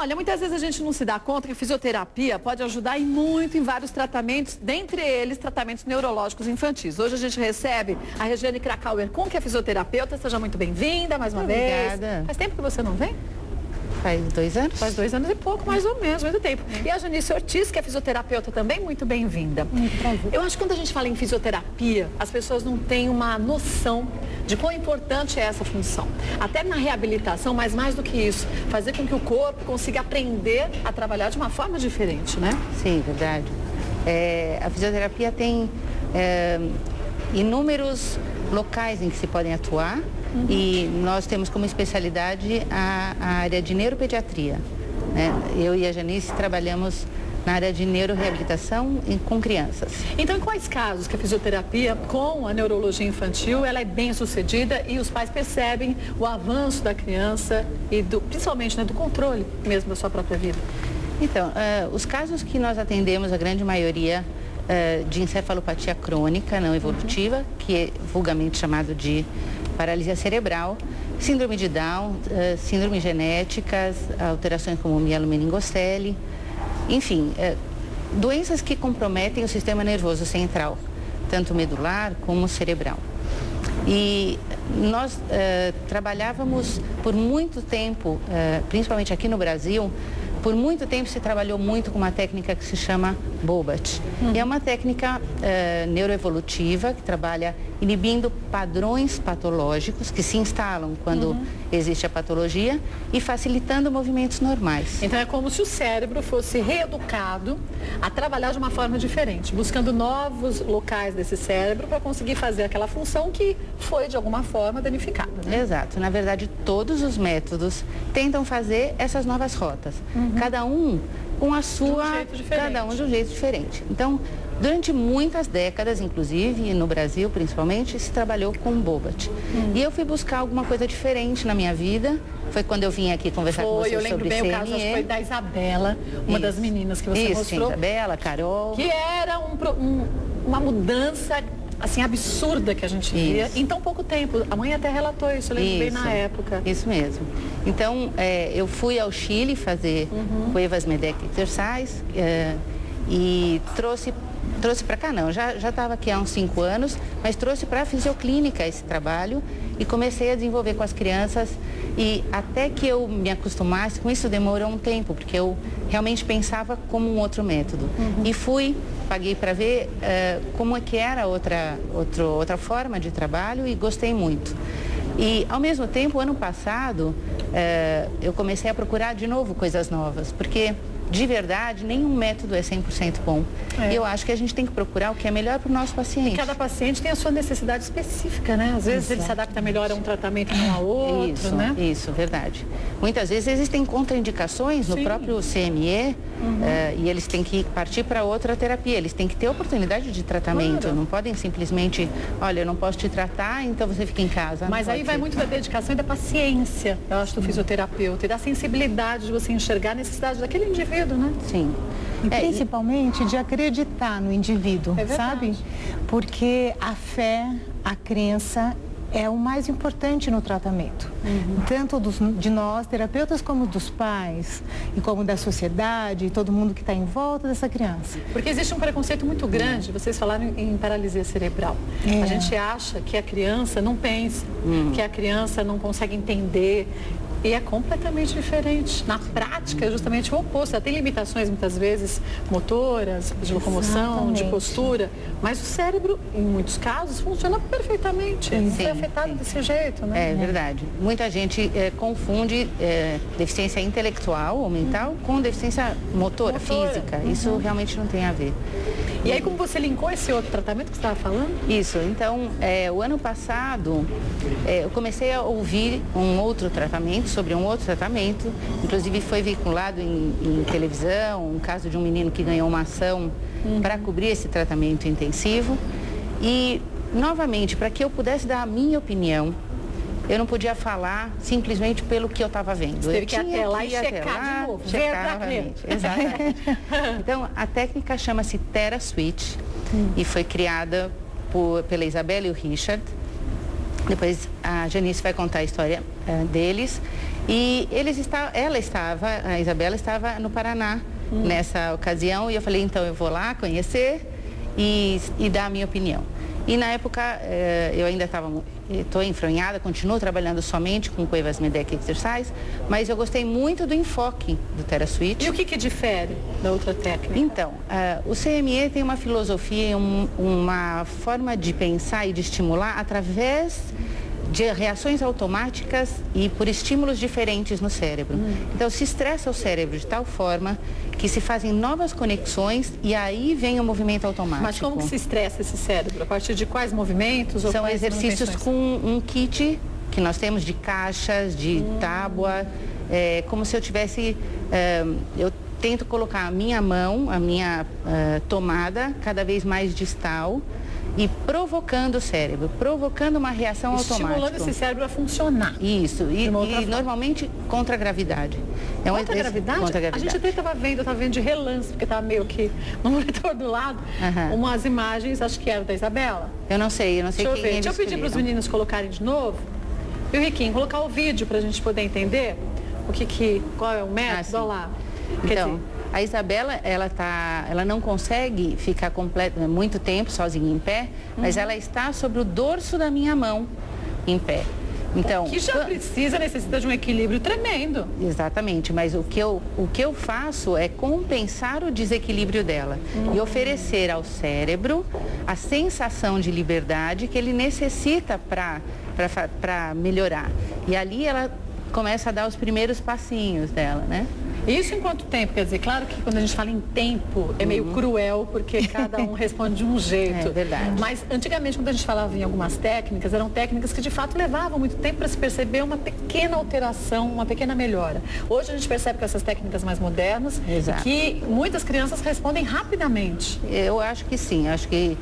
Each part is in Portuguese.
Olha, muitas vezes a gente não se dá conta que a fisioterapia pode ajudar e muito em vários tratamentos, dentre eles tratamentos neurológicos infantis. Hoje a gente recebe a Regiane Krakauer, que é fisioterapeuta. Seja muito bem-vinda mais uma vez. Obrigada. Faz tempo que você não vem? Faz 2 anos? Faz 2 anos e pouco, mais ou menos, muito tempo. E a Janice Ortiz, que é fisioterapeuta também, muito bem-vinda. Muito prazer. Eu acho que quando a gente fala em fisioterapia, as pessoas não têm uma noção de quão importante é essa função. Até na reabilitação, mas mais do que isso, fazer com que o corpo consiga aprender a trabalhar de uma forma diferente, né? Sim, verdade. A fisioterapia tem inúmeros locais em que se podem atuar. E nós temos como especialidade a área de neuropediatria, né? Eu e a Janice trabalhamos na área de neuroreabilitação com crianças. Então, em quais casos que a fisioterapia com a neurologia infantil ela é bem sucedida e os pais percebem o avanço da criança e principalmente, né, do controle mesmo da sua própria vida? Então, os casos que nós atendemos, a grande maioria de encefalopatia crônica não evolutiva, que é vulgarmente chamado de paralisia cerebral, síndrome de Down, síndrome genéticas, alterações como mielomeningocele, enfim, doenças que comprometem o sistema nervoso central, tanto medular como cerebral. E nós trabalhávamos por muito tempo, principalmente aqui no Brasil, por muito tempo se trabalhou muito com uma técnica que se chama Bobat. E é uma técnica neuroevolutiva que trabalha inibindo padrões patológicos que se instalam quando existe a patologia e facilitando movimentos normais. Então é como se o cérebro fosse reeducado a trabalhar de uma forma diferente, buscando novos locais desse cérebro para conseguir fazer aquela função que foi de alguma forma danificada, né? Exato. Na verdade, todos os métodos tentam fazer essas novas rotas. Cada um com a sua, cada um de um jeito diferente. Então, durante muitas décadas, inclusive, no Brasil principalmente, se trabalhou com Bobat. E eu fui buscar alguma coisa diferente na minha vida. Foi quando eu vim aqui conversar com você sobre CME. Eu lembro bem o caso, acho que foi da Isabela, uma das meninas que você mostrou. Isabela, Carol. Que era uma mudança assim, absurda que a gente via em tão pouco tempo. A mãe até relatou isso, eu lembro bem na época. Isso mesmo. Então, eu fui ao Chile fazer Cuevas Medec Exercise e trouxe para cá, não, já estava aqui há uns 5 anos, mas trouxe para a fisioclínica esse trabalho e comecei a desenvolver com as crianças e até que eu me acostumasse com isso demorou um tempo, porque eu realmente pensava como um outro método. E paguei para ver como é que era outra forma de trabalho e gostei muito. E, ao mesmo tempo, ano passado, eu comecei a procurar de novo coisas novas, porque, de verdade, nenhum método é 100% bom. E eu acho que a gente tem que procurar o que é melhor para o nosso paciente. E cada paciente tem a sua necessidade específica, né? Às vezes ele se adapta melhor a um tratamento e não a outro, né? Isso, verdade. Muitas vezes existem contraindicações no próprio CME e eles têm que partir para outra terapia. Eles têm que ter oportunidade de tratamento. Claro. Não podem simplesmente, olha, eu não posso te tratar, então você fica em casa. Mas aí vai muito da dedicação e da paciência, eu acho, do fisioterapeuta e da sensibilidade de você enxergar a necessidade daquele indivíduo, né? Sim. E principalmente de acreditar no indivíduo, sabe? Porque a fé, a crença é o mais importante no tratamento. Tanto de nós, terapeutas, como dos pais, e como da sociedade, e todo mundo que está em volta dessa criança. Porque existe um preconceito muito grande, vocês falaram em paralisia cerebral. A gente acha que a criança não pensa, que a criança não consegue entender. E é completamente diferente. Na prática, é justamente o oposto. Ela tem limitações, muitas vezes, motoras, de locomoção, de postura. Mas o cérebro, em muitos casos, funciona perfeitamente. É afetado desse jeito, né? É verdade. Muita gente confunde deficiência intelectual ou mental com deficiência motora. Física. Isso realmente não tem a ver. E aí, como você linkou esse outro tratamento que você estava falando? Isso. Então, o ano passado, eu comecei a ouvir sobre um outro tratamento, inclusive foi veiculado em televisão, um caso de um menino que ganhou uma ação para cobrir esse tratamento intensivo. E, novamente, para que eu pudesse dar a minha opinião, eu não podia falar simplesmente pelo que eu estava vendo. Você teve que ir até lá e checar de novo. Checar novamente. Exatamente. Então, a técnica chama-se TheraSwitch e foi criada pela Isabela e o Richard. Depois a Janice vai contar a história deles. E a Isabela estava no Paraná nessa ocasião, e eu falei, então eu vou lá conhecer e dar a minha opinião. E na época eu ainda estou enfronhada, continuo trabalhando somente com Cuevas Medeck Exercise, mas eu gostei muito do enfoque do TheraSuite. E o que difere da outra técnica? Então, o CME tem uma filosofia, uma forma de pensar e de estimular através de reações automáticas e por estímulos diferentes no cérebro. Então, se estressa o cérebro de tal forma que se fazem novas conexões e aí vem o movimento automático. Mas como que se estressa esse cérebro? A partir de quais movimentos? São quais exercícios com um kit que nós temos de caixas, de tábua, como se eu tivesse... eu tento colocar a minha mão, a minha tomada cada vez mais distal, e provocando o cérebro, provocando uma reação automática. Estimulando esse cérebro a funcionar. Isso, e normalmente contra a gravidade. Contra a gravidade? Contra a gravidade. A gente até estava vendo de relance, porque estava meio que no monitor do lado, umas imagens, acho que eram da Isabela. Eu não sei quem eles Deixa eu pedir para os meninos colocarem de novo. E o Riquinho, colocar o vídeo para a gente poder entender qual é o método, olha lá. Então, a Isabela, ela não consegue ficar muito tempo sozinha em pé, mas ela está sobre o dorso da minha mão em pé. Então, que já necessita de um equilíbrio tremendo. Exatamente, mas o que eu faço é compensar o desequilíbrio dela e oferecer ao cérebro a sensação de liberdade que ele necessita para melhorar. E ali ela começa a dar os primeiros passinhos dela, né? Isso em quanto tempo? Quer dizer, claro que quando a gente fala em tempo é meio cruel, porque cada um responde de um jeito. É verdade. Mas antigamente, quando a gente falava em algumas técnicas, eram técnicas que de fato levavam muito tempo para se perceber uma pequena alteração, uma pequena melhora. Hoje a gente percebe com essas técnicas mais modernas que muitas crianças respondem rapidamente. Eu acho que sim, acho que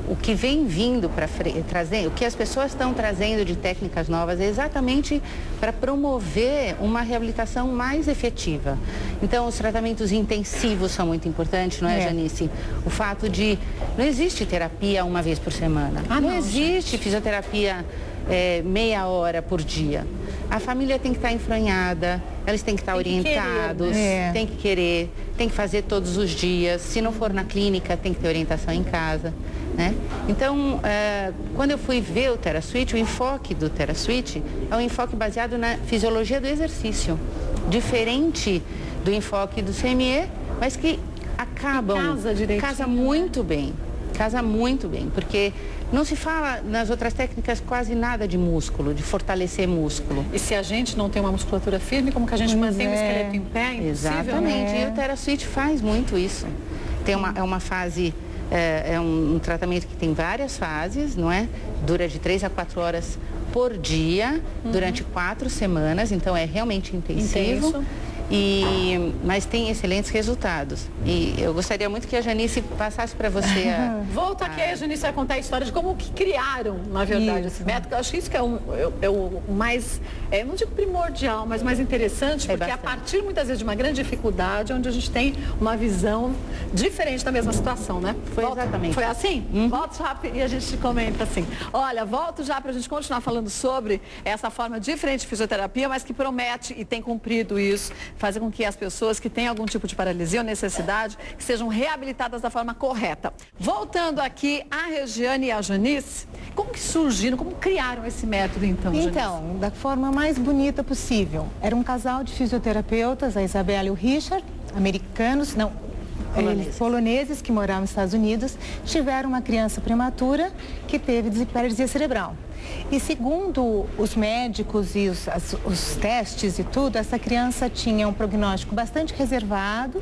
o que vem vindo para trazer, o que as pessoas estão trazendo de técnicas novas é exatamente para promover uma reabilitação mais efetiva. Então, os tratamentos intensivos são muito importantes, não é, Janice? O fato de não existe terapia uma vez por semana. Não existe fisioterapia meia hora por dia. A família tem que estar enfronhada, eles têm que estar orientados, tem que querer, tem que fazer todos os dias. Se não for na clínica, tem que ter orientação em casa. Né? Então, quando eu fui ver o TheraSuite, o enfoque do TheraSuite é um enfoque baseado na fisiologia do exercício, diferente do enfoque do CME, mas que casa muito bem, porque não se fala nas outras técnicas quase nada de músculo, de fortalecer músculo. E se a gente não tem uma musculatura firme, como que a gente mantém o esqueleto em pé? É impossível. Exatamente, e o TheraSuite faz muito isso. Tem uma fase... É um tratamento que tem várias fases, não é? Dura de 3 a 4 horas por dia, durante 4 semanas, então é realmente intensivo. Mas tem excelentes resultados. E eu gostaria muito que a Janice passasse para você Volta aqui, a Janice vai contar a história de como que criaram, na verdade, esse método. Eu acho que isso que é o mais, não digo primordial, mas mais interessante, porque a partir, muitas vezes, de uma grande dificuldade, onde a gente tem uma visão diferente da mesma situação, né? Exatamente. Foi assim? Volto já e a gente comenta assim. Olha, volto já para a gente continuar falando sobre essa forma diferente de fisioterapia, mas que promete e tem cumprido isso, fazer com que as pessoas que têm algum tipo de paralisia ou necessidade que sejam reabilitadas da forma correta. Voltando aqui a Regiane e a Janice, como que surgiram, como criaram esse método então, Janice? Então, da forma mais bonita possível. Era um casal de fisioterapeutas, a Isabela e o Richard, americanos, poloneses que moravam nos Estados Unidos, tiveram uma criança prematura que teve paralisia cerebral. E segundo os médicos e os testes e tudo, essa criança tinha um prognóstico bastante reservado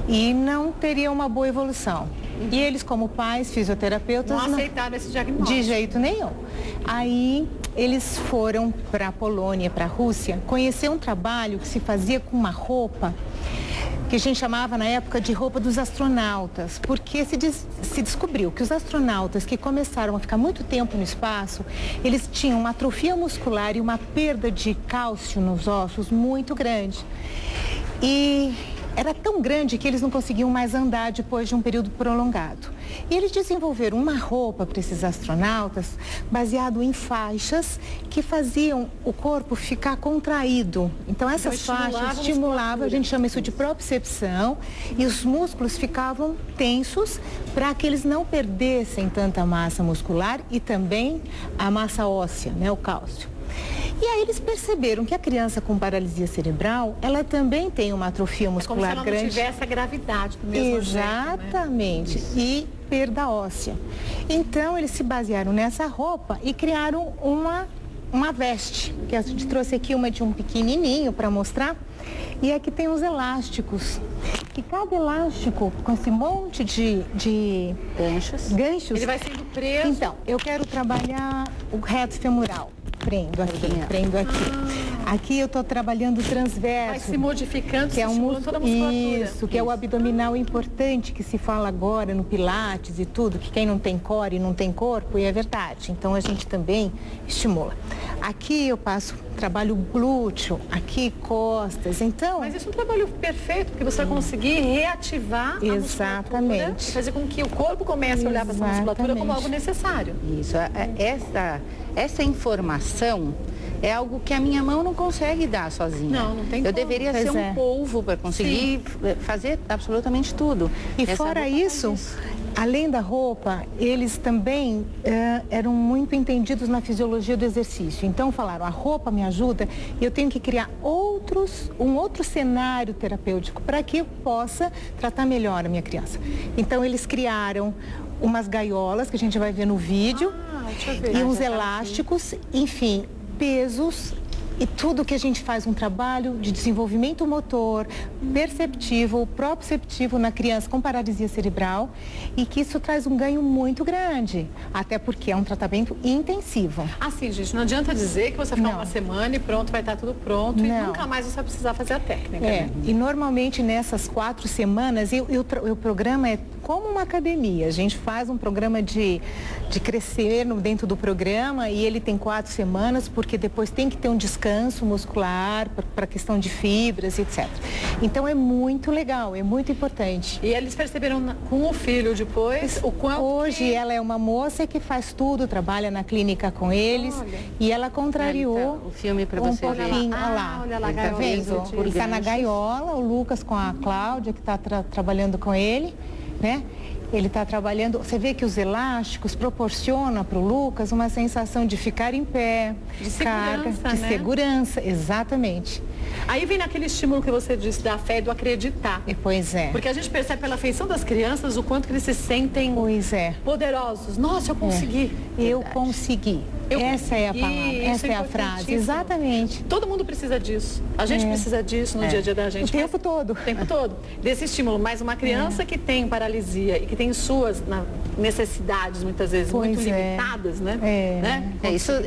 e não teria uma boa evolução. E eles, como pais, fisioterapeutas... Não aceitaram esse diagnóstico. De jeito nenhum. Aí eles foram para a Polônia, para a Rússia, conhecer um trabalho que se fazia com uma roupa que a gente chamava na época de roupa dos astronautas, porque se descobriu que os astronautas que começaram a ficar muito tempo no espaço, eles tinham uma atrofia muscular e uma perda de cálcio nos ossos muito grande. E era tão grande que eles não conseguiam mais andar depois de um período prolongado. E eles desenvolveram uma roupa para esses astronautas baseado em faixas que faziam o corpo ficar contraído. Então essas faixas estimulavam, a gente chama isso de propriocepção, e os músculos ficavam tensos para que eles não perdessem tanta massa muscular e também a massa óssea, né, o cálcio. E aí eles perceberam que a criança com paralisia cerebral, ela também tem uma atrofia muscular grande. Como se ela não tivesse a gravidade do mesmo jeito, né? Exatamente. E perda óssea. Então, eles se basearam nessa roupa e criaram uma veste, que a gente trouxe aqui uma de um pequenininho para mostrar. E aqui tem os elásticos. E cada elástico, com esse monte de ganchos, ele vai sendo preso. Então, eu quero trabalhar o reto femoral. Prendo aqui. Aqui eu estou trabalhando transverso. Vai se modificando, que é toda a musculatura. Isso, que é o abdominal importante que se fala agora no Pilates e tudo, que quem não tem core não tem corpo, e é verdade. Então a gente também estimula. Aqui eu trabalho glúteo, aqui costas, então... Mas isso é um trabalho perfeito, porque você vai conseguir reativar a musculatura, fazer com que o corpo comece a olhar para essa musculatura como algo necessário. Isso, essa informação é algo que a minha mão não consegue dar sozinha. Não tem como. Eu deveria ser um polvo para conseguir fazer absolutamente tudo. E fora isso, além da roupa, eles também eram muito entendidos na fisiologia do exercício. Então falaram, a roupa me ajuda e eu tenho que criar um outro cenário terapêutico para que eu possa tratar melhor a minha criança. Então eles criaram umas gaiolas que a gente vai ver no vídeo e uns elásticos, enfim, pesos e tudo que a gente faz um trabalho de desenvolvimento motor, perceptivo, proprioceptivo na criança com paralisia cerebral e que isso traz um ganho muito grande, até porque é um tratamento intensivo. Assim, gente, não adianta dizer que você vai ficar uma semana e pronto, vai estar tudo pronto e nunca mais você vai precisar fazer a técnica. Né? E normalmente nessas 4 semanas, o programa é como uma academia. A gente faz um programa de crescer dentro do programa e ele tem 4 semanas, porque depois tem que ter um descanso muscular para questão de fibras, etc. Então é muito legal, é muito importante. E eles perceberam com o filho depois o quanto hoje ela é uma moça que faz tudo, trabalha na clínica com eles. Olha. E ela contrariou o filme para você ver. Olha lá, tá vendo? Ele está na gaiola, o Lucas com a Cláudia que está trabalhando com ele, né? Ele está trabalhando, você vê que os elásticos proporcionam para o Lucas uma sensação de ficar em pé, de carga, de segurança, exatamente. Aí vem naquele estímulo que você disse da fé e do acreditar. Pois é. Porque a gente percebe pela feição das crianças o quanto que eles se sentem poderosos. Nossa, eu consegui. Eu consegui. Essa é a palavra, essa é a frase. Exatamente. Todo mundo precisa disso. A gente precisa disso no dia a dia da gente. O tempo todo. O tempo todo. Desse estímulo. Mas uma criança que tem paralisia e que tem suas necessidades, muitas vezes, muito limitadas, né?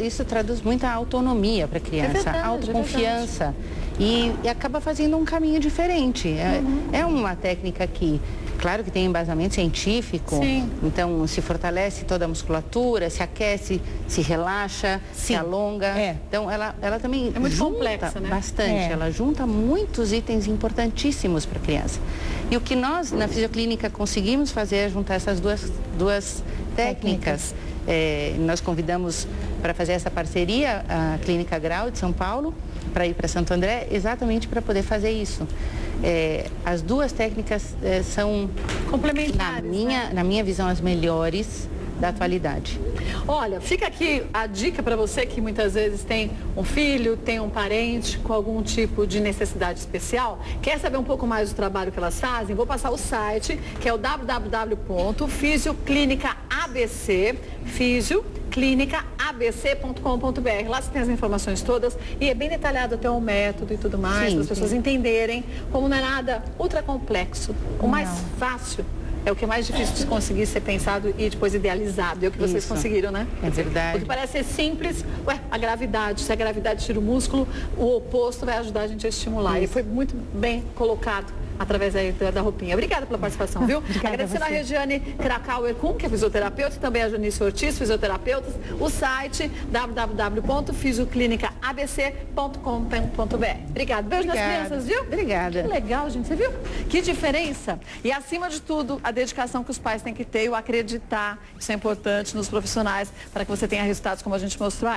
Isso traduz muita autonomia para a criança, autoconfiança. E acaba fazendo um caminho diferente. É uma técnica que, claro que tem embasamento científico, então se fortalece toda a musculatura, se aquece, se relaxa, se alonga. Então ela também é muito complexa, né? Bastante. Ela junta muitos itens importantíssimos para a criança. E o que nós, na fisioclínica, conseguimos fazer é juntar essas duas técnicas. Nós convidamos para fazer essa parceria a Clínica Grau de São Paulo, para ir para Santo André, exatamente para poder fazer isso. As duas técnicas são complementares, na minha visão, as melhores da atualidade. Olha, fica aqui a dica para você que muitas vezes tem um filho, tem um parente com algum tipo de necessidade especial. Quer saber um pouco mais do trabalho que elas fazem? Vou passar o site, que é o www.fisioclinicaabc.com.br. Lá você tem as informações todas e é bem detalhado até o método e tudo mais, para as pessoas entenderem como não é nada ultra complexo. O mais fácil é o que é mais difícil de conseguir ser pensado e depois idealizado. É o que vocês conseguiram, né? É verdade. O que parece ser simples, a gravidade. Se a gravidade tira o músculo, o oposto vai ajudar a gente a estimular. E foi muito bem colocado através aí da roupinha. Obrigada pela participação, viu? Obrigada. Agradecendo a Regiane Krakauer-Kuhn, que é fisioterapeuta, e também a Janice Ortiz, fisioterapeutas, o site www.fisioclinicaabc.com.br. Obrigada. Beijo nas crianças, viu? Obrigada. Que legal, gente. Você viu? Que diferença. E, acima de tudo, a dedicação que os pais têm que ter e o acreditar. Isso é importante nos profissionais para que você tenha resultados como a gente mostrou aí.